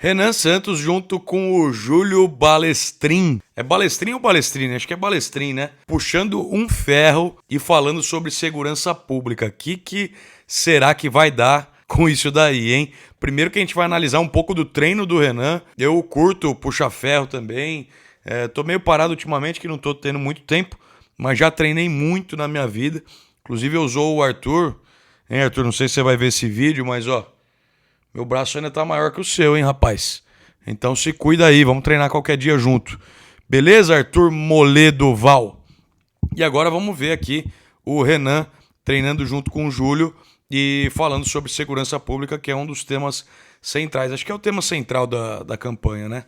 Renan Santos junto com o Júlio Balestrin. É Balestrin ou Balestrin? Acho que é Balestrin, né? Puxando um ferro e falando sobre segurança pública. O que será que vai dar com isso daí, hein? Primeiro que a gente vai analisar um pouco do treino do Renan. Eu curto puxa-ferro também. Tô meio parado ultimamente que não tô tendo muito tempo, mas já treinei muito na minha vida. Inclusive eu usou o Arthur. Hein, Arthur? Não sei se você vai ver esse vídeo, mas ó... Meu braço ainda tá maior que o seu, hein, rapaz? Então se cuida aí, vamos treinar qualquer dia junto. Beleza, Arthur Moledo Val? E agora vamos ver aqui o Renan treinando junto com o Júlio e falando sobre segurança pública, que é um dos temas centrais. Acho que é o tema central da campanha, né?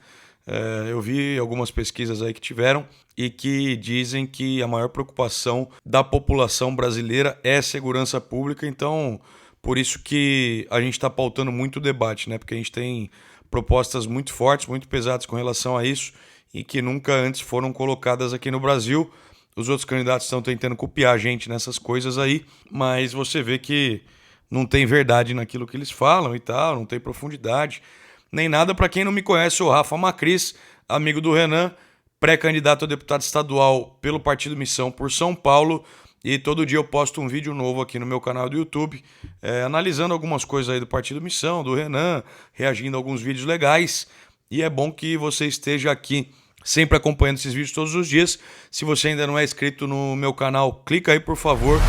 Eu vi algumas pesquisas aí que tiveram e que dizem que a maior preocupação da população brasileira é segurança pública, então por isso que a gente está pautando muito o debate, né? Porque a gente tem propostas muito fortes, muito pesadas com relação a isso e que nunca antes foram colocadas aqui no Brasil. Os outros candidatos estão tentando copiar a gente nessas coisas aí, mas você vê que não tem verdade naquilo que eles falam e tal, não tem profundidade, nem nada. Para quem não me conhece, o Rafa Macris, amigo do Renan, pré-candidato a deputado estadual pelo Partido Missão por São Paulo, e todo dia eu posto um vídeo novo aqui no meu canal do YouTube, analisando algumas coisas aí do Partido Missão, do Renan, reagindo a alguns vídeos legais, e é bom que você esteja aqui sempre acompanhando esses vídeos todos os dias. Se você ainda não é inscrito no meu canal, clica aí, por favor,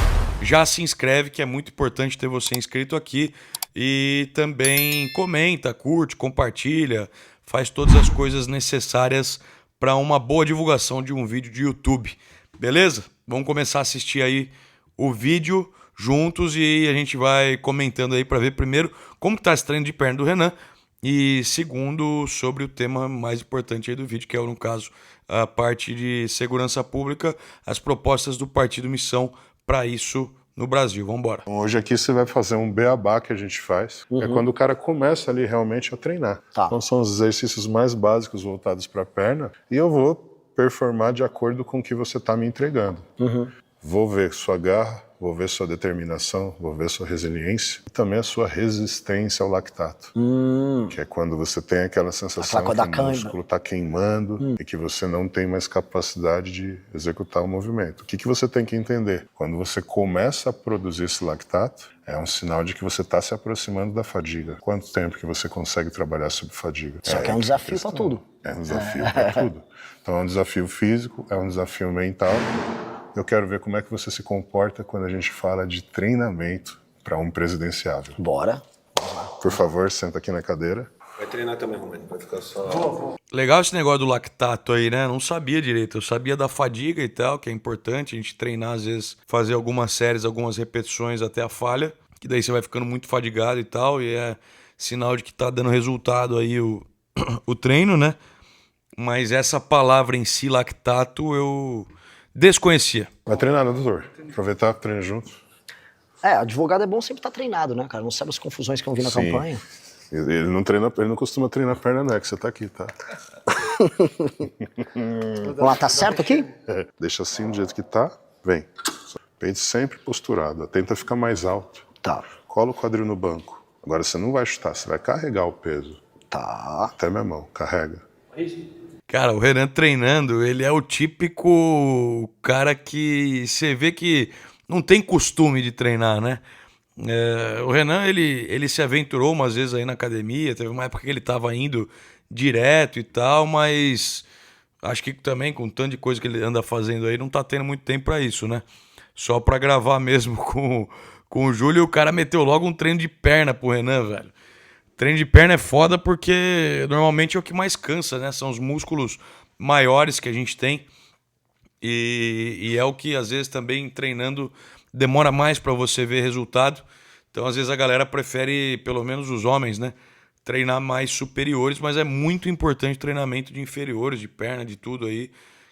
já se inscreve, que é muito importante ter você inscrito aqui. E também comenta, curte, compartilha, faz todas as coisas necessárias para uma boa divulgação de um vídeo de YouTube. Beleza? Vamos começar a assistir aí o vídeo juntos e a gente vai comentando aí para ver primeiro como que tá esse treino de perna do Renan e segundo sobre o tema mais importante aí do vídeo, que é, no caso, a parte de segurança pública, as propostas do Partido Missão para isso no Brasil. Vamos embora. Hoje aqui você vai fazer um beabá que a gente faz. É quando o cara começa ali realmente a treinar. Tá. Então são os exercícios mais básicos voltados para a perna e eu vou performar de acordo com o que você está me entregando. Vou ver sua garra, vou ver sua determinação, vou ver sua resiliência e também a sua resistência ao lactato. Que é quando você tem aquela sensação que o músculo está queimando e que você não tem mais capacidade de executar o movimento. O que você tem que entender? Quando você começa a produzir esse lactato, é um sinal de que você está se aproximando da fadiga. Quanto tempo que você consegue trabalhar sob fadiga? Só que é um desafio para tudo. É um desafio para tudo. Então é um desafio físico, é um desafio mental. Eu quero ver como é que você se comporta quando a gente fala de treinamento para um presidenciável. Bora. Por favor, senta aqui na cadeira. Vai treinar também, Romano. Vai ficar só... Legal esse negócio do lactato aí, né? Não sabia direito. Eu sabia da fadiga e tal, que é importante a gente treinar, às vezes, fazer algumas séries, algumas repetições até a falha, que daí você vai ficando muito fadigado e tal, e é sinal de que tá dando resultado aí o treino, né? Mas essa palavra em si, lactato, eu desconhecia. Vai treinar, né, doutor? Aproveitar, treina junto. Advogado é bom sempre estar treinado, né, cara? Não sabe as confusões que eu vi na campanha. Ele não treina, ele não costuma treinar perna, né? Que você tá aqui, tá? Vamos lá, tá certo aqui? Deixa assim do jeito que tá. Vem. Peito sempre posturado. Tenta ficar mais alto. Tá. Cola o quadril no banco. Agora você não vai chutar, você vai carregar o peso. Tá. Até minha mão, carrega. Cara, o Renan treinando, ele é o típico cara que você vê que não tem costume de treinar, né? O Renan, ele se aventurou umas vezes aí na academia, teve uma época que ele tava indo direto e tal, mas acho que também com tanto de coisa que ele anda fazendo aí, não tá tendo muito tempo pra isso, né? Só pra gravar mesmo com o Júlio, o cara meteu logo um treino de perna pro Renan, velho. Treino de perna é foda porque normalmente é o que mais cansa, né? São os músculos maiores que a gente tem e é o que às vezes também treinando demora mais para você ver resultado. Então às vezes a galera prefere, pelo menos os homens, né? Treinar mais superiores, mas é muito importante o treinamento de inferiores, de perna, de tudo aí,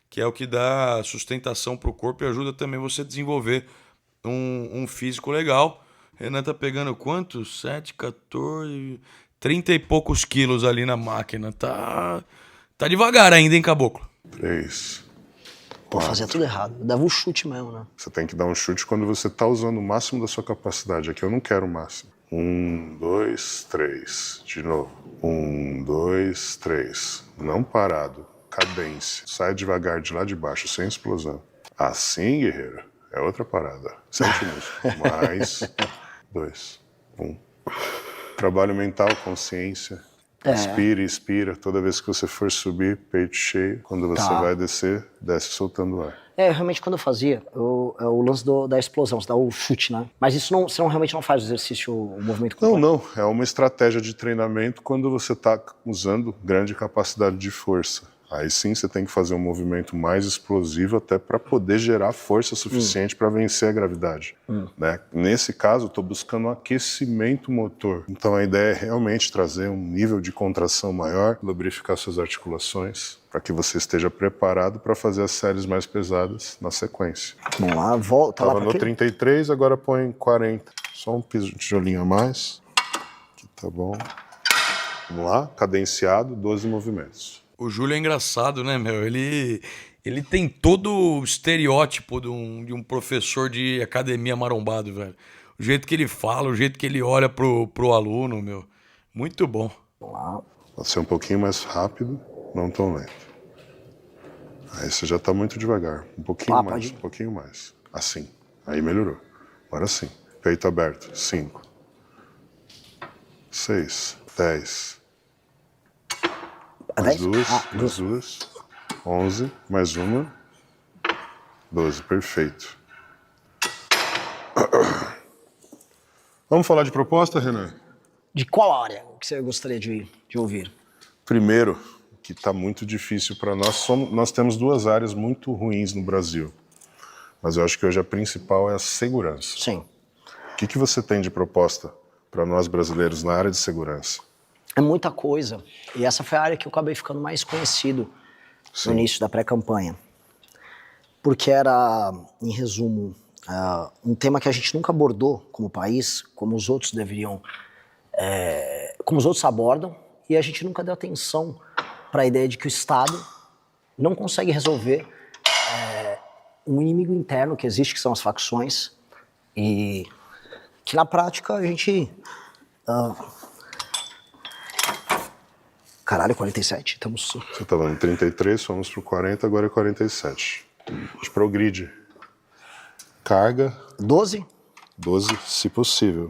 que é o que dá sustentação pro corpo e ajuda também você a desenvolver um físico legal. Renan tá pegando quanto? 7, 14, 30 e poucos quilos ali na máquina. Tá devagar ainda, hein, caboclo? 3. Pô, fazia tudo errado. Eu dava um chute mesmo, né? Você tem que dar um chute quando você tá usando o máximo da sua capacidade. Aqui eu não quero o máximo. 1, 2, 3. De novo. 1, 2, 3. Não parado. Cadência. Sai devagar de lá de baixo, sem explosão. Assim, guerreiro, é outra parada. Sente o músculo. Mais. 2. 1. Trabalho mental, consciência. Inspira e expira. Toda vez que você for subir, peito cheio. Quando você vai descer, desce soltando o ar. Realmente quando eu fazia, é o lance da explosão, você dá o chute, né? Mas isso não, você realmente não faz o exercício, o movimento completo? Não. É uma estratégia de treinamento quando você está usando grande capacidade de força. Aí sim você tem que fazer um movimento mais explosivo até para poder gerar força suficiente para vencer a gravidade. Né? Nesse caso, estou buscando um aquecimento motor. Então a ideia é realmente trazer um nível de contração maior, lubrificar suas articulações, para que você esteja preparado para fazer as séries mais pesadas na sequência. Vamos lá, volta lá Estava no 33, agora põe 40. Só um tijolinho a mais. Aqui tá bom. Vamos lá, cadenciado, 12 movimentos. O Júlio é engraçado, né, meu? Ele tem todo o estereótipo de um professor de academia marombado, velho. O jeito que ele fala, o jeito que ele olha pro aluno, meu. Muito bom. Vamos lá. Pode ser um pouquinho mais rápido, não tão lento. Aí você já tá muito devagar. Um pouquinho mais, pode. um pouquinho mais. Assim. Aí melhorou. Agora sim. Peito aberto. 5. 6. 10. Mais 10? duas, mais duas. 11, mais uma. 12, perfeito. Vamos falar de proposta, Renan? De qual área que você gostaria de ouvir? Primeiro, que está muito difícil para nós. Nós temos duas áreas muito ruins no Brasil. Mas eu acho que hoje a principal é a segurança. Sim. O que você tem de proposta para nós brasileiros na área de segurança? É muita coisa. E essa foi a área que eu acabei ficando mais conhecido no início da pré-campanha. Porque era, em resumo, um tema que a gente nunca abordou como país, como os outros deveriam, como os outros abordam, e a gente nunca deu atenção para a ideia de que o Estado não consegue resolver um inimigo interno que existe, que são as facções, e que na prática a gente... Caralho, 47, estamos... Você estava no 33, fomos pro 40, agora é 47. A gente progride. Carga. 12? 12, se possível.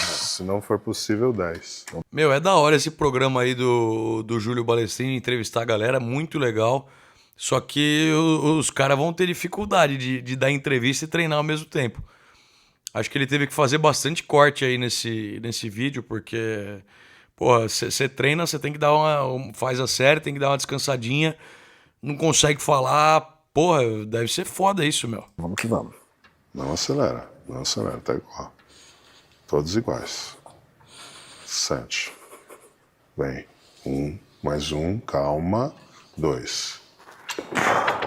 Se não for possível, 10. Meu, é da hora esse programa aí do Júlio Balestrini, entrevistar a galera, muito legal. Só que os caras vão ter dificuldade de dar entrevista e treinar ao mesmo tempo. Acho que ele teve que fazer bastante corte aí nesse vídeo, porque... Porra, você treina, você tem que dar faz a série, tem que dar uma descansadinha, não consegue falar. Porra, deve ser foda isso, meu. Vamos que vamos. Não acelera, tá igual. Todos iguais. 7. Vem. 1, mais 1, calma. 2.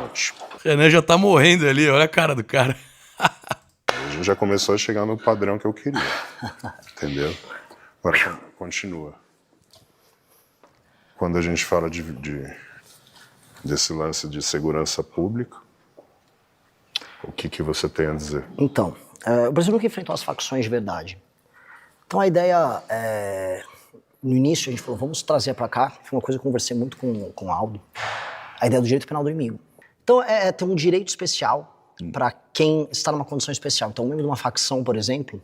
Ótimo. Renan já tá morrendo ali, olha a cara do cara. A gente já começou a chegar no padrão que eu queria. Entendeu? Agora, continua. Quando a gente fala desse lance de segurança pública, o que você tem a dizer? Então, o Brasil nunca enfrentou as facções de verdade. Então a ideia, no início a gente falou, vamos trazer para cá, foi uma coisa que eu conversei muito com o Aldo, a ideia do direito penal do inimigo. Então ter um direito especial para quem está numa condição especial. Então um membro de uma facção, por exemplo,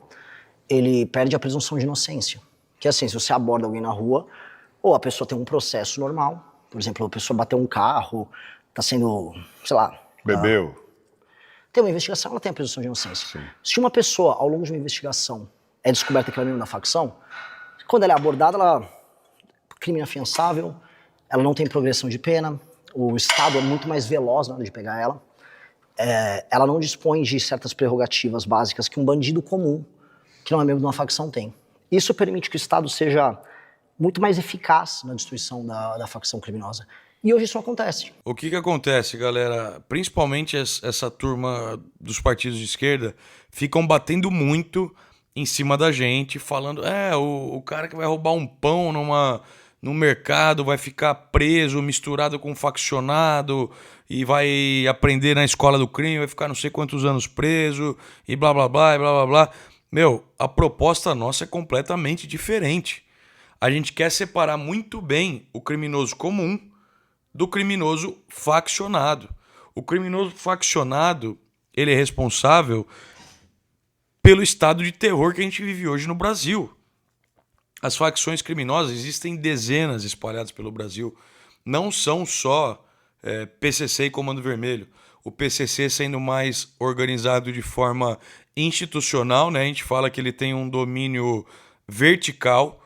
ele perde a presunção de inocência. Que é assim, se você aborda alguém na rua, ou a pessoa tem um processo normal, por exemplo, a pessoa bateu um carro, tá sendo, sei lá... Bebeu. Tem uma investigação, ela tem a presunção de inocência. Sim. Se uma pessoa, ao longo de uma investigação, é descoberta que ela é membro da facção, quando ela é abordada, ela crime inafiançável, ela não tem progressão de pena, o Estado é muito mais veloz na hora de pegar ela, ela não dispõe de certas prerrogativas básicas que um bandido comum, que não é membro de uma facção, tem. Isso permite que o Estado seja muito mais eficaz na destruição da facção criminosa. E hoje isso não acontece. O que acontece, galera? Principalmente essa turma dos partidos de esquerda ficam batendo muito em cima da gente, falando o cara que vai roubar um pão no mercado vai ficar preso, misturado com um faccionado e vai aprender na escola do crime, vai ficar não sei quantos anos preso e blá blá blá e blá blá blá. Meu, a proposta nossa é completamente diferente. A gente quer separar muito bem o criminoso comum do criminoso faccionado. O criminoso faccionado, ele é responsável pelo estado de terror que a gente vive hoje no Brasil. As facções criminosas existem dezenas espalhadas pelo Brasil. Não são só PCC e Comando Vermelho. O PCC sendo mais organizado de forma institucional, né? A gente fala que ele tem um domínio vertical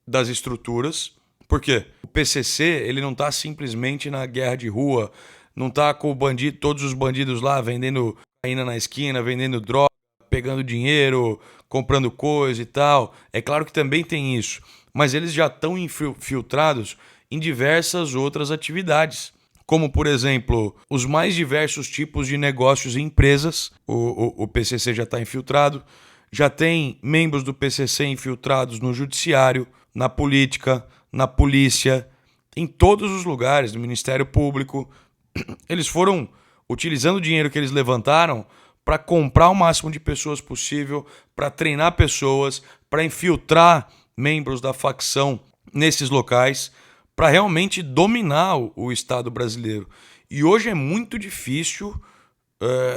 das estruturas. Por quê? O PCC ele não está simplesmente na guerra de rua, não está com o bandido, todos os bandidos lá vendendo cocaína na esquina, vendendo droga, pegando dinheiro, comprando coisa e tal. É claro que também tem isso, mas eles já estão infiltrados em diversas outras atividades, como, por exemplo, os mais diversos tipos de negócios e empresas. O PCC já está infiltrado, já tem membros do PCC infiltrados no judiciário, na política, na polícia, em todos os lugares, no Ministério Público. Eles foram utilizando o dinheiro que eles levantaram para comprar o máximo de pessoas possível, para treinar pessoas, para infiltrar membros da facção nesses locais, para realmente dominar o Estado brasileiro. E hoje é muito difícil,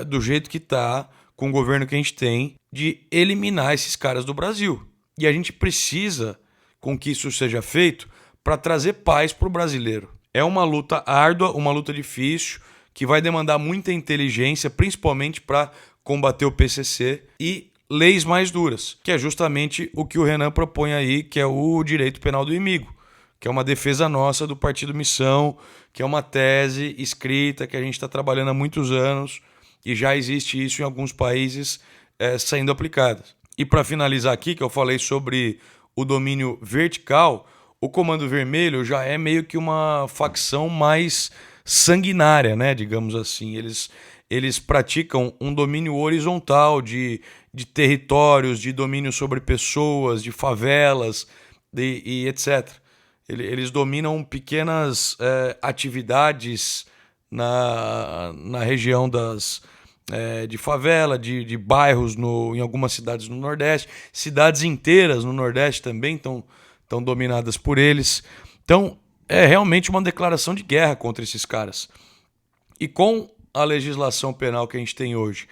do jeito que está, com o governo que a gente tem, de eliminar esses caras do Brasil. E a gente precisa com que isso seja feito para trazer paz para o brasileiro. É uma luta árdua, uma luta difícil, que vai demandar muita inteligência, principalmente para combater o PCC, e leis mais duras, que é justamente o que o Renan propõe aí, que é o direito penal do inimigo, que é uma defesa nossa do Partido Missão, que é uma tese escrita que a gente está trabalhando há muitos anos e já existe isso em alguns países sendo aplicadas. E para finalizar aqui, que eu falei sobre o domínio vertical, o Comando Vermelho já é meio que uma facção mais sanguinária, né, digamos assim. Eles praticam um domínio horizontal de territórios, de domínio sobre pessoas, de favelas e etc. Eles dominam pequenas atividades na região de favela, de bairros em algumas cidades no Nordeste. Cidades inteiras no Nordeste também estão dominadas por eles. Então, é realmente uma declaração de guerra contra esses caras. E com a legislação penal que a gente tem hoje,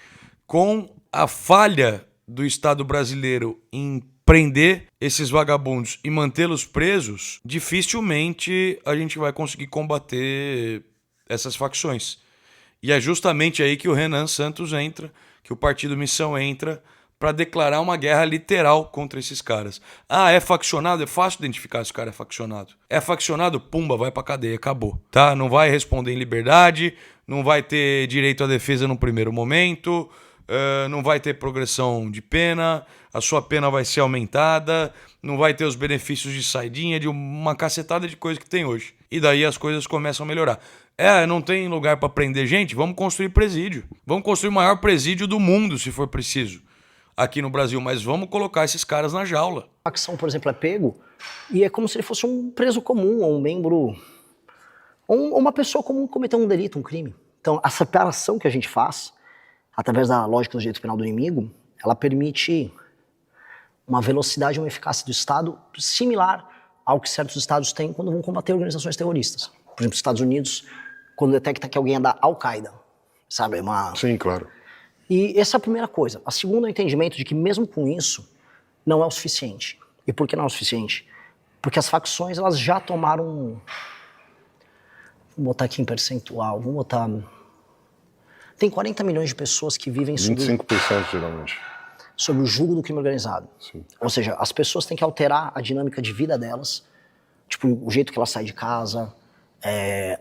com a falha do Estado brasileiro em prender esses vagabundos e mantê-los presos, dificilmente a gente vai conseguir combater essas facções. E é justamente aí que o Renan Santos entra, que o Partido Missão entra, para declarar uma guerra literal contra esses caras. Ah, é faccionado? É fácil identificar se o cara é faccionado. É faccionado? Pumba, vai pra cadeia, acabou. Tá? Não vai responder em liberdade, não vai ter direito à defesa no primeiro momento, não vai ter progressão de pena, a sua pena vai ser aumentada, não vai ter os benefícios de saidinha, de uma cacetada de coisa que tem hoje. E daí as coisas começam a melhorar. Não tem lugar para prender gente? Vamos construir presídio. Vamos construir o maior presídio do mundo, se for preciso, aqui no Brasil, mas vamos colocar esses caras na jaula. A facção, por exemplo, é pego e é como se ele fosse um preso comum, ou um membro, ou uma pessoa comum que cometeu um delito, um crime. Então, a separação que a gente faz, através da lógica do direito penal do inimigo, ela permite uma velocidade e uma eficácia do Estado similar ao que certos estados têm quando vão combater organizações terroristas. Por exemplo, os Estados Unidos, quando detecta que alguém é da Al-Qaeda, sabe? Sim, claro. E essa é a primeira coisa. A segunda é o entendimento de que mesmo com isso, não é o suficiente. E por que não é o suficiente? Porque as facções, elas já tomaram... Vou botar aqui em percentual, vamos botar... Tem 40 milhões de pessoas que vivem sob... 25% geralmente. Sob o jugo do crime organizado. Sim. Ou seja, as pessoas têm que alterar a dinâmica de vida delas, tipo, o jeito que ela sai de casa,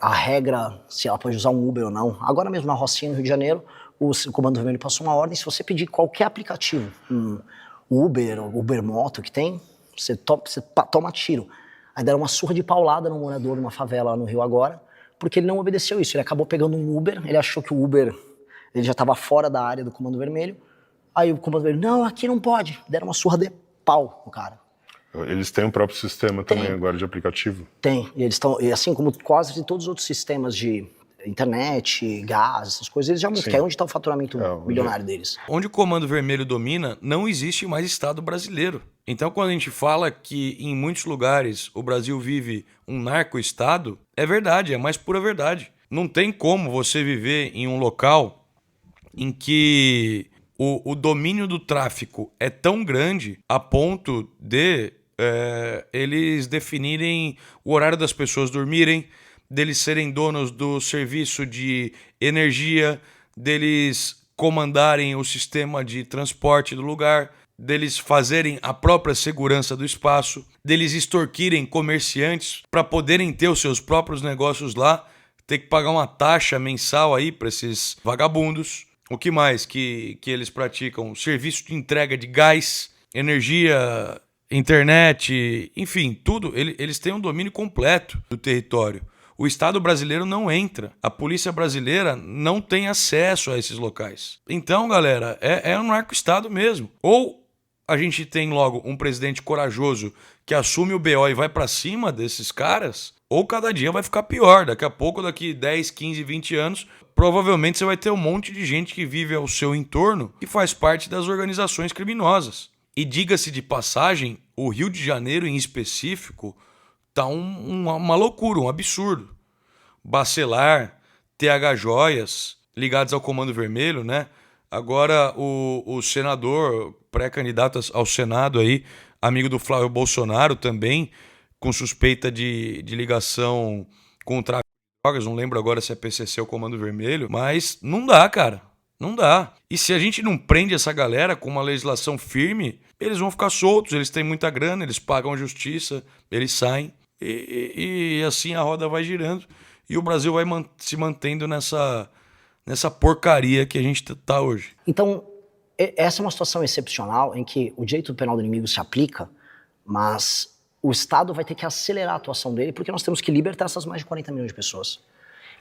a regra, se ela pode usar um Uber ou não. Agora mesmo na Rocinha, no Rio de Janeiro, o Comando Vermelho passou uma ordem, se você pedir qualquer aplicativo, Uber, Uber Moto que tem, você toma tiro. Aí deram uma surra de paulada no morador numa favela lá no Rio agora, porque ele não obedeceu isso. Ele acabou pegando um Uber, ele achou que o Uber ele já estava fora da área do Comando Vermelho. Aí o Comando Vermelho, não, aqui não pode. Deram uma surra de pau no cara. Eles têm um próprio sistema também agora de aplicativo? Tem, e eles estão, e assim como quase todos os outros sistemas de internet, gás, essas coisas, eles já montam, que é onde está o faturamento milionário deles. Onde o Comando Vermelho domina, não existe mais Estado brasileiro. Então, quando a gente fala que em muitos lugares o Brasil vive um narco-estado, é verdade, é a mais pura verdade. Não tem como você viver em um local em que o domínio do tráfico é tão grande a ponto de eles definirem o horário das pessoas dormirem, deles serem donos do serviço de energia, deles comandarem o sistema de transporte do lugar, deles fazerem a própria segurança do espaço, deles extorquirem comerciantes para poderem ter os seus próprios negócios lá, ter que pagar uma taxa mensal aí para esses vagabundos. O que mais que eles praticam? Serviço de entrega de gás, energia, internet, enfim, tudo. Eles têm um domínio completo do território. O Estado brasileiro não entra. A polícia brasileira não tem acesso a esses locais. Então, galera, é um narco-estado mesmo. Ou a gente tem logo um presidente corajoso que assume o BO e vai pra cima desses caras, ou cada dia vai ficar pior. Daqui a pouco, daqui 10, 15, 20 anos, provavelmente você vai ter um monte de gente que vive ao seu entorno e faz parte das organizações criminosas. E diga-se de passagem, o Rio de Janeiro em específico tá uma loucura, um absurdo. Bacelar, TH Joias, ligados ao Comando Vermelho, né? Agora o senador, pré-candidato ao Senado aí, amigo do Flávio Bolsonaro também, com suspeita de ligação com o tráfico de drogas, não lembro agora se é PCC ou Comando Vermelho, mas não dá, cara, não dá. E se a gente não prende essa galera com uma legislação firme, eles vão ficar soltos, eles têm muita grana, eles pagam a justiça, eles saem. E assim a roda vai girando e o Brasil vai se mantendo nessa porcaria que a gente tá hoje. Então, essa é uma situação excepcional em que o direito penal do inimigo se aplica, mas o Estado vai ter que acelerar a atuação dele porque nós temos que libertar essas mais de 40 milhões de pessoas.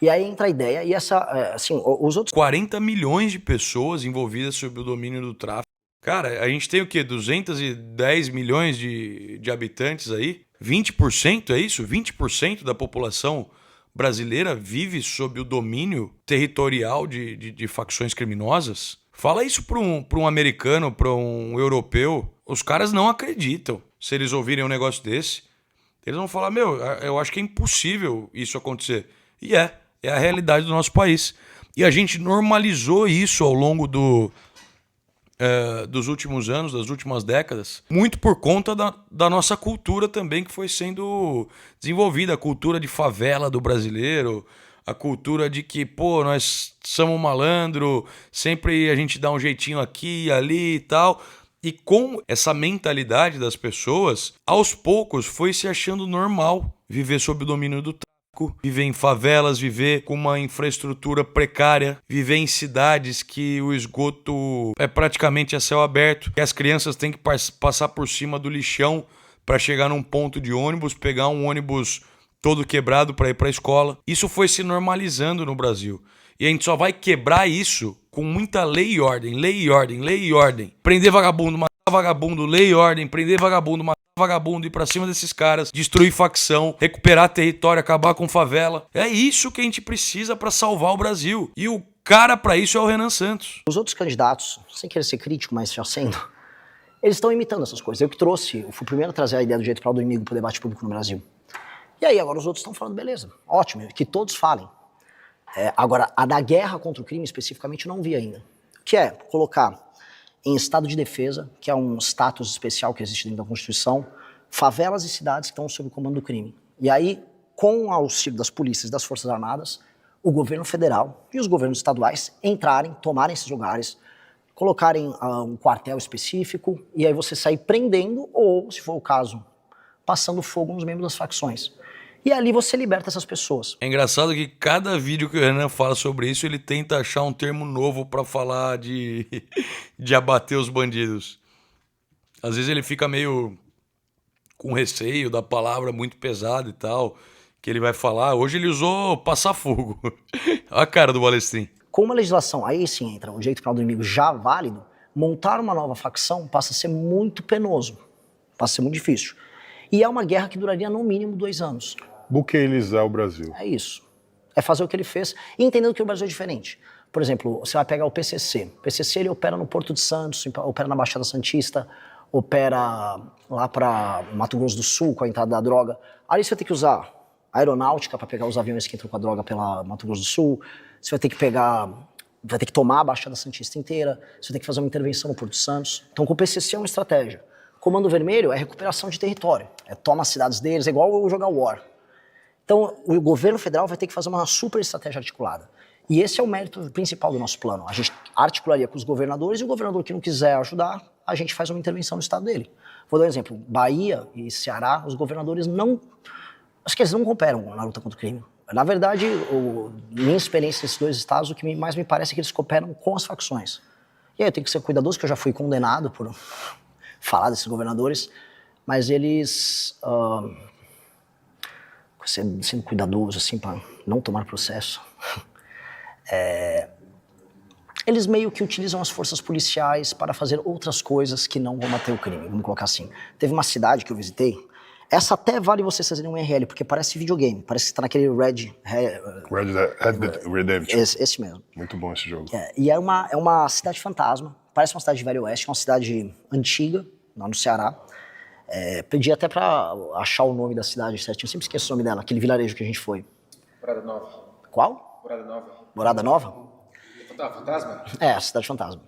E aí entra a ideia, e essa, assim, os outros... 40 milhões de pessoas envolvidas sob o domínio do tráfico. Cara, a gente tem o quê? 210 milhões de habitantes aí? 20%, é isso? 20% da população brasileira vive sob o domínio territorial de facções criminosas? Fala isso para um americano, para um europeu. Os caras não acreditam se eles ouvirem um negócio desse. Eles vão falar, eu acho que é impossível isso acontecer. E é a realidade do nosso país. E a gente normalizou isso ao longo dos últimos anos, das últimas décadas, muito por conta da nossa cultura também que foi sendo desenvolvida, a cultura de favela do brasileiro, a cultura de que, nós somos malandro, sempre a gente dá um jeitinho aqui, ali e tal. E com essa mentalidade das pessoas, aos poucos foi se achando normal viver sob o domínio do tráfico, viver em favelas, viver com uma infraestrutura precária, viver em cidades que o esgoto é praticamente a céu aberto, que as crianças têm que passar por cima do lixão para chegar num ponto de ônibus, pegar um ônibus todo quebrado para ir para a escola. Isso foi se normalizando no Brasil. E a gente só vai quebrar isso com muita lei e ordem, lei e ordem, lei e ordem. Prender vagabundo, matar vagabundo, lei e ordem, prender vagabundo, matar vagabundo, ir pra cima desses caras, destruir facção, recuperar território, acabar com favela. É isso que a gente precisa pra salvar o Brasil. E o cara pra isso é o Renan Santos. Os outros candidatos, sem querer ser crítico, mas já sendo, eles estão imitando essas coisas. Eu fui o primeiro a trazer a ideia do direito penal do inimigo pro debate público no Brasil. E aí agora os outros estão falando, beleza, ótimo, que todos falem. Agora, a da guerra contra o crime especificamente eu não vi ainda. Que é colocar em estado de defesa, que é um status especial que existe dentro da Constituição, favelas e cidades que estão sob o comando do crime. E aí, com o auxílio das polícias e das Forças Armadas, o governo federal e os governos estaduais entrarem, tomarem esses lugares, colocarem um quartel específico, e aí você sair prendendo ou, se for o caso, passando fogo nos membros das facções. E ali você liberta essas pessoas. É engraçado que cada vídeo que o Renan fala sobre isso, ele tenta achar um termo novo pra falar de abater os bandidos. Às vezes ele fica meio com receio da palavra muito pesada e tal, que ele vai falar. Hoje ele usou passar fogo. Olha a cara do Balestrin. Com uma legislação, aí sim entra o direito penal do inimigo já válido, montar uma nova facção passa a ser muito penoso, passa a ser muito difícil. E é uma guerra que duraria no mínimo 2 anos. Buqueilizar o Brasil. É isso. É fazer o que ele fez e entendendo que o Brasil é diferente. Por exemplo, você vai pegar o PCC. O PCC ele opera no Porto de Santos, opera na Baixada Santista, opera lá para Mato Grosso do Sul com a entrada da droga. Ali você vai ter que usar aeronáutica para pegar os aviões que entram com a droga pela Mato Grosso do Sul. Você vai ter que vai ter que tomar a Baixada Santista inteira. Você vai ter que fazer uma intervenção no Porto de Santos. Então, com o PCC é uma estratégia. Comando Vermelho é recuperação de território. Toma as cidades deles, é igual jogar War. Então, o governo federal vai ter que fazer uma super estratégia articulada. E esse é o mérito principal do nosso plano. A gente articularia com os governadores e o governador que não quiser ajudar, a gente faz uma intervenção no estado dele. Vou dar um exemplo. Bahia e Ceará, os governadores não... Acho que eles não cooperam na luta contra o crime. Na verdade, minha experiência nesses dois estados, o que mais me parece é que eles cooperam com as facções. E aí eu tenho que ser cuidadoso, porque eu já fui condenado por falar desses governadores, mas eles... sendo cuidadoso, assim, para não tomar processo. Eles meio que utilizam as forças policiais para fazer outras coisas que não combater o crime, vamos colocar assim. Teve uma cidade que eu visitei, essa até vale vocês fazerem um IRL, porque parece videogame, parece que está naquele Red Dead Redemption. Esse mesmo. Muito bom esse jogo. E é uma cidade fantasma, parece uma cidade de Velho Oeste, uma cidade antiga, lá no Ceará. Pedi até pra achar o nome da cidade certinho, eu sempre esqueço o nome dela, aquele vilarejo que a gente foi. Morada Nova. Qual? Morada Nova. Morada Nova? Fantasma? A cidade fantasma.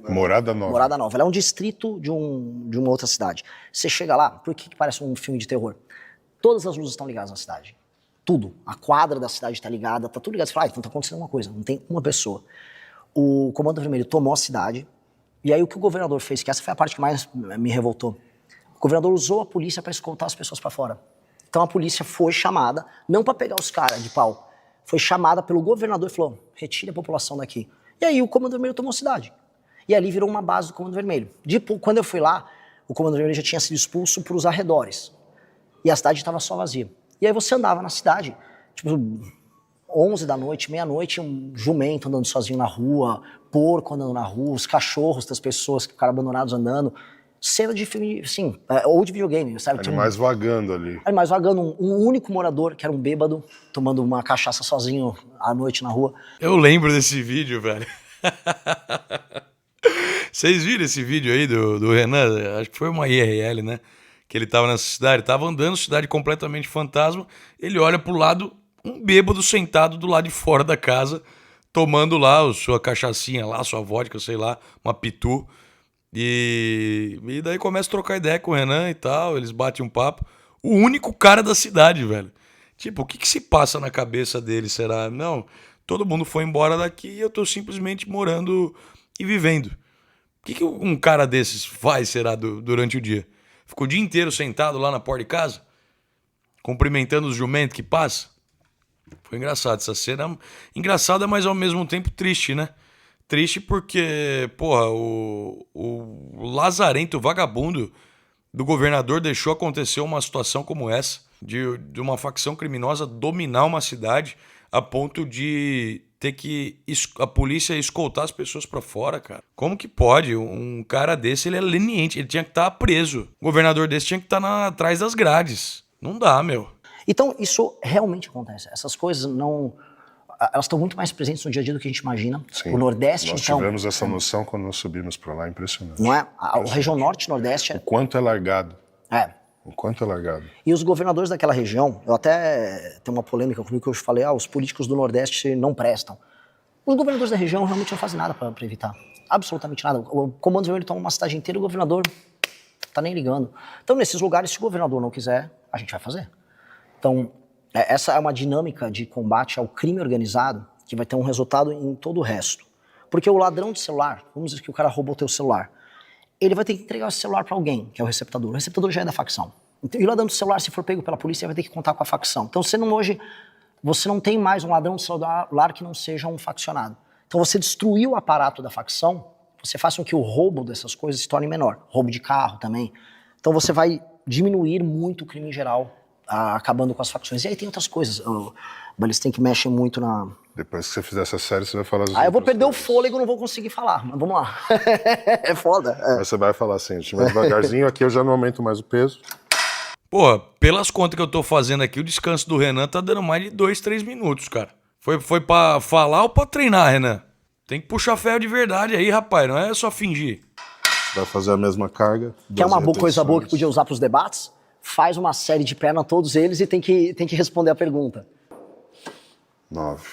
Morada Nova. Morada Nova. Ela é um distrito de uma outra cidade. Você chega lá, por que parece um filme de terror? Todas as luzes estão ligadas na cidade. Tudo. A quadra da cidade está ligada, tá tudo ligado. Você fala, então tá acontecendo alguma coisa. Não tem uma pessoa. O Comando Vermelho tomou a cidade, e aí o que o governador fez, que essa foi a parte que mais me revoltou, o governador usou a polícia para escoltar as pessoas para fora. Então a polícia foi chamada, não para pegar os caras de pau, foi chamada pelo governador e falou, retire a população daqui. E aí o Comando Vermelho tomou a cidade. E ali virou uma base do Comando Vermelho. Quando eu fui lá, o Comando Vermelho já tinha sido expulso para os arredores. E a cidade estava só vazia. E aí você andava na cidade, tipo, 11 da noite, meia-noite, um jumento andando sozinho na rua, porco andando na rua, os cachorros das pessoas que ficaram abandonados andando. Cena de filme, assim, ou de videogame, sabe? Animais vagando ali. Animais vagando, um único morador, que era um bêbado, tomando uma cachaça sozinho à noite na rua. Eu lembro desse vídeo, velho. Vocês viram esse vídeo aí do Renan? Acho que foi uma IRL, né? Que ele tava nessa cidade, tava andando, cidade completamente fantasma. Ele olha pro lado, um bêbado sentado do lado de fora da casa, tomando lá a sua cachaçinha lá, sua vodka, sei lá, uma pitu. E daí começa a trocar ideia com o Renan e tal, eles batem um papo. O único cara da cidade, velho. Tipo, o que se passa na cabeça dele, será? Não, todo mundo foi embora daqui e eu tô simplesmente morando e vivendo. O que um cara desses faz, será, durante o dia? Ficou o dia inteiro sentado lá na porta de casa, cumprimentando os jumentos que passa? Foi engraçado essa cena. Engraçada, mas ao mesmo tempo triste, né? Triste porque, porra, o lazarento, o vagabundo do governador deixou acontecer uma situação como essa, de uma facção criminosa dominar uma cidade a ponto de ter que a polícia escoltar as pessoas pra fora, cara. Como que pode? Um cara desse, ele é leniente, ele tinha que estar preso. Um governador desse tinha que estar atrás das grades. Não dá, meu. Então, isso realmente acontece. Essas coisas não... Elas estão muito mais presentes no dia a dia do que a gente imagina. Sim, o Nordeste, nós então... Nós tivemos essa noção quando nós subimos para lá, impressionante. Não é? A região Norte e Nordeste... O quanto é largado. O quanto é largado. E os governadores daquela região, eu até tenho uma polêmica comigo que eu falei, os políticos do Nordeste não prestam. Os governadores da região realmente não fazem nada para evitar. Absolutamente nada. O Comando Vermelho toma uma cidade inteira e o governador tá nem ligando. Então, nesses lugares, se o governador não quiser, a gente vai fazer. Então... Essa é uma dinâmica de combate ao crime organizado que vai ter um resultado em todo o resto. Porque o ladrão de celular, vamos dizer que o cara roubou o teu celular, ele vai ter que entregar esse celular para alguém, que é o receptador. O receptador já é da facção. E o ladrão de celular, se for pego pela polícia, vai ter que contar com a facção. Então hoje você não tem mais um ladrão de celular que não seja um faccionado. Então você destruiu o aparato da facção, você faz com que o roubo dessas coisas se torne menor. Roubo de carro também. Então você vai diminuir muito o crime em geral, acabando com as facções. E aí tem outras coisas. Eles têm que mexer muito na... Depois que você fizer essa série, você vai falar as eu vou perder coisas. o fôlego e não vou conseguir falar, mas vamos lá. É foda. Mas você vai falar assim, mais devagarzinho, aqui eu já não aumento mais o peso. Pô, pelas contas que eu tô fazendo aqui, o descanso do Renan tá dando mais de 2, 3 minutos, cara. Foi pra falar ou pra treinar, Renan? Tem que puxar ferro de verdade aí, rapaz. Não é só fingir. Vai fazer a mesma carga. Quer uma 12 coisa boa que repetições. podia usar pros debates? Faz uma série de perna todos eles e tem que responder a pergunta. 9,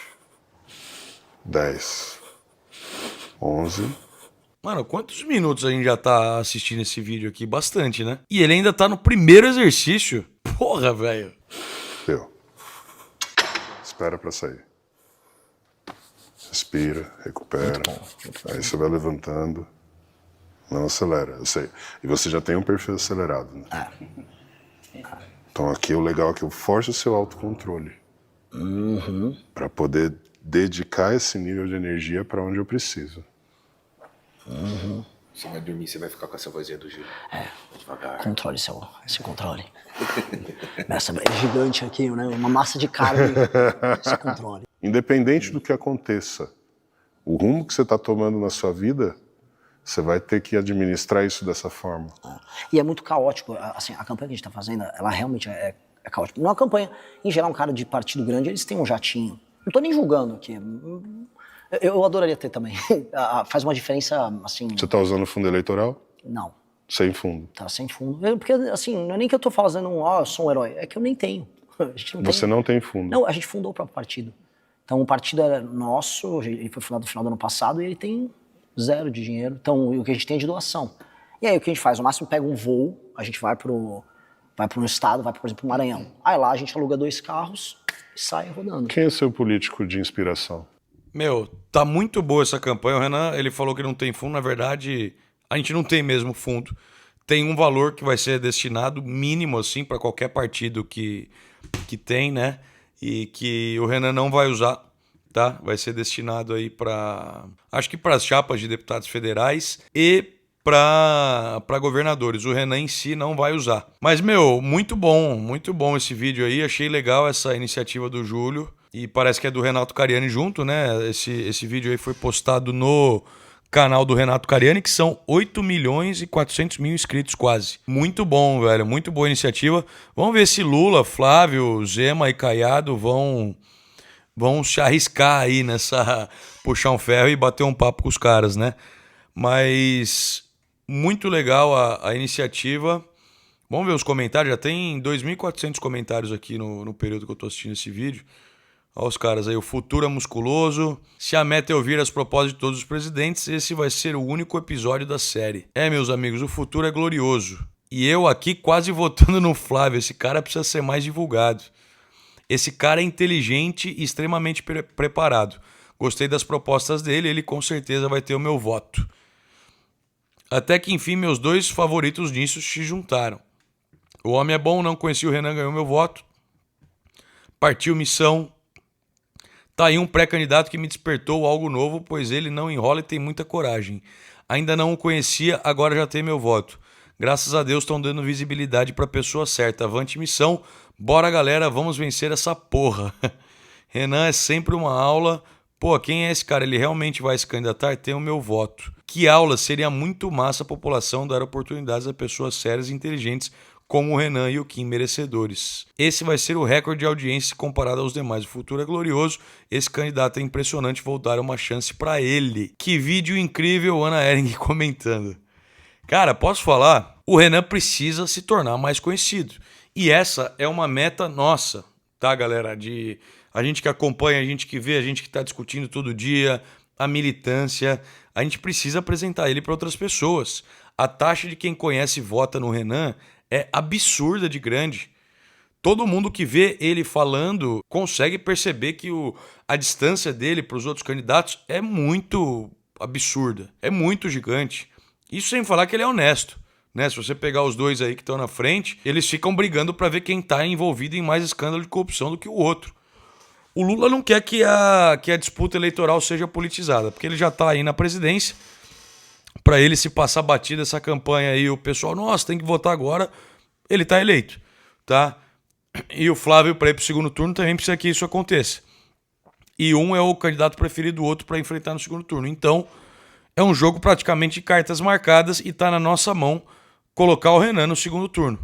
10, 11. Mano, quantos minutos a gente já tá assistindo esse vídeo aqui? Bastante, né? E ele ainda tá no primeiro exercício. Porra, velho. Deu. Espera pra sair. Respira, recupera. Aí você vai levantando. Não acelera, eu sei. E você já tem um perfil acelerado, né? Então aqui o legal é que eu forço o seu autocontrole. Pra poder dedicar esse nível de energia pra onde eu preciso. Você vai dormir, você vai ficar com essa vozinha do Júlio. Devagar. Controle seu controle. Essa é gigante aqui, né? Uma massa de carne. Esse controle. Independente do que aconteça, o rumo que você está tomando na sua vida, você vai ter que administrar isso dessa forma. E é muito caótico. Assim, a campanha que a gente está fazendo, ela realmente é caótica. Numa campanha, em geral, um cara de partido grande, eles têm um jatinho. Não tô nem julgando aqui. Eu adoraria ter também. Faz uma diferença, assim... Você está usando fundo eleitoral? Não. Sem fundo. Tá sem fundo. Porque, assim, não é nem que eu tô fazendo eu sou um herói. É que eu nem tenho. A gente não Você tem. não tem fundo. Não, a gente fundou o próprio partido. Então, o partido era nosso, ele foi fundado no final do ano passado e ele tem 0 de dinheiro. Então, o que a gente tem é de doação. E aí, o que a gente faz? No máximo, pega um voo, a gente vai para um estado, vai, por exemplo, pro Maranhão. Aí lá a gente aluga 2 carros e sai rodando. Quem é seu político de inspiração? Meu, tá muito boa essa campanha. O Renan, ele falou que não tem fundo. Na verdade, a gente não tem mesmo fundo. Tem um valor que vai ser destinado mínimo, assim, para qualquer partido que tem, né? E que o Renan não vai usar, tá? Vai ser destinado aí para, acho que para as chapas de deputados federais e para governadores. O Renan em si não vai usar. Mas, meu, muito bom esse vídeo aí. Achei legal essa iniciativa do Júlio. E parece que é do Renato Cariani junto, né? Esse vídeo aí foi postado no canal do Renato Cariani, que são 8.400.000 inscritos quase. Muito bom, velho. Muito boa iniciativa. Vamos ver se Lula, Flávio, Zema e Caiado vão se arriscar aí nessa... puxar um ferro e bater um papo com os caras, né? Mas muito legal a iniciativa. Vamos ver os comentários. Já tem 2.400 comentários aqui no período que eu tô assistindo esse vídeo. Olha os caras aí, o futuro é musculoso. Se a meta é ouvir as propostas de todos os presidentes, esse vai ser o único episódio da série. Meus amigos, o futuro é glorioso. E eu aqui quase votando no Flávio. Esse cara precisa ser mais divulgado. Esse cara é inteligente e extremamente preparado. Gostei das propostas dele, ele com certeza vai ter o meu voto. Até que enfim meus 2 favoritos nisso se juntaram. O homem é bom, não conheci o Renan, ganhou meu voto. Partiu missão. Tá aí um pré-candidato que me despertou algo novo, pois ele não enrola e tem muita coragem. Ainda não o conhecia, agora já tem meu voto. Graças a Deus estão dando visibilidade pra pessoa certa. Avante missão. Bora galera, vamos vencer essa porra. Renan é sempre uma aula. Pô, quem é esse cara? Ele realmente vai se candidatar? Tem o meu voto. Que aula, seria muito massa a população dar oportunidades a pessoas sérias e inteligentes como o Renan e o Kim, merecedores. Esse vai ser o recorde de audiência comparado aos demais. O futuro é glorioso, esse candidato é impressionante, vou dar uma chance pra ele. Que vídeo incrível, Ana Ering comentando. Cara, posso falar? O Renan precisa se tornar mais conhecido. E essa é uma meta nossa, tá, galera? De a gente que acompanha, a gente que vê, a gente que tá discutindo todo dia, a militância, a gente precisa apresentar ele para outras pessoas. A taxa de quem conhece e vota no Renan é absurda de grande. Todo mundo que vê ele falando consegue perceber que a distância dele para os outros candidatos é muito absurda, é muito gigante. Isso sem falar que ele é honesto, né? Se você pegar os 2 aí que estão na frente, eles ficam brigando para ver quem está envolvido em mais escândalo de corrupção do que o outro. O Lula não quer que a disputa eleitoral seja politizada, porque ele já está aí na presidência. Para ele se passar batida essa campanha aí, o pessoal, nossa, tem que votar agora, ele tá eleito, tá? E o Flávio, para ir pro segundo turno, também precisa que isso aconteça. E um é o candidato preferido do outro para enfrentar no segundo turno. Então, é um jogo praticamente de cartas marcadas e tá na nossa mão colocar o Renan no segundo turno.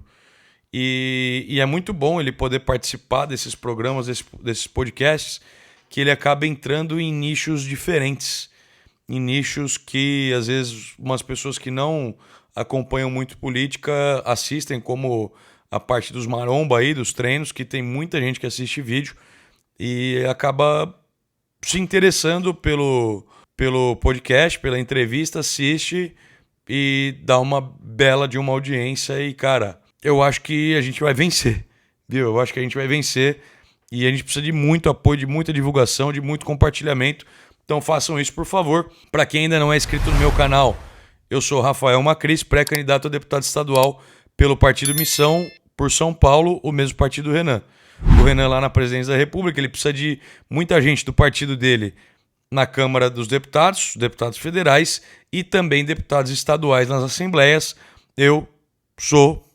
E é muito bom ele poder participar desses programas, desses podcasts, que ele acaba entrando em nichos diferentes. Em nichos que, às vezes, umas pessoas que não acompanham muito política assistem, como a parte dos maromba aí, dos treinos, que tem muita gente que assiste vídeo e acaba se interessando pelo podcast, pela entrevista, assiste e dá uma bela de uma audiência. E, cara, eu acho que a gente vai vencer, viu? Eu acho que a gente vai vencer e a gente precisa de muito apoio, de muita divulgação, de muito compartilhamento. Então façam isso, por favor. Para quem ainda não é inscrito no meu canal, eu sou Rafael Macris, pré-candidato a deputado estadual pelo Partido Missão por São Paulo, o mesmo partido do Renan. O Renan lá na presidência da República, ele precisa de muita gente do partido dele na Câmara dos Deputados, deputados federais e também deputados estaduais nas assembleias. Eu sou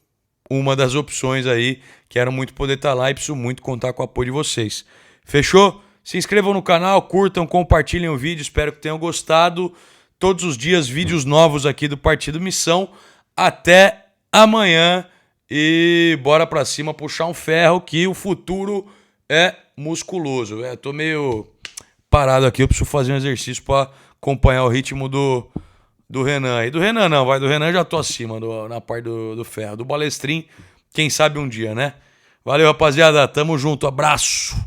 uma das opções aí, quero muito poder estar lá e preciso muito contar com o apoio de vocês. Fechou? Se inscrevam no canal, curtam, compartilhem o vídeo, espero que tenham gostado. Todos os dias vídeos novos aqui do Partido Missão. Até amanhã e bora pra cima puxar um ferro que o futuro é musculoso. Tô meio parado aqui, eu preciso fazer um exercício para acompanhar o ritmo do Renan. E do Renan não, do Renan já tô acima na parte do ferro. Do Balestrin, quem sabe um dia, né? Valeu, rapaziada, tamo junto, abraço!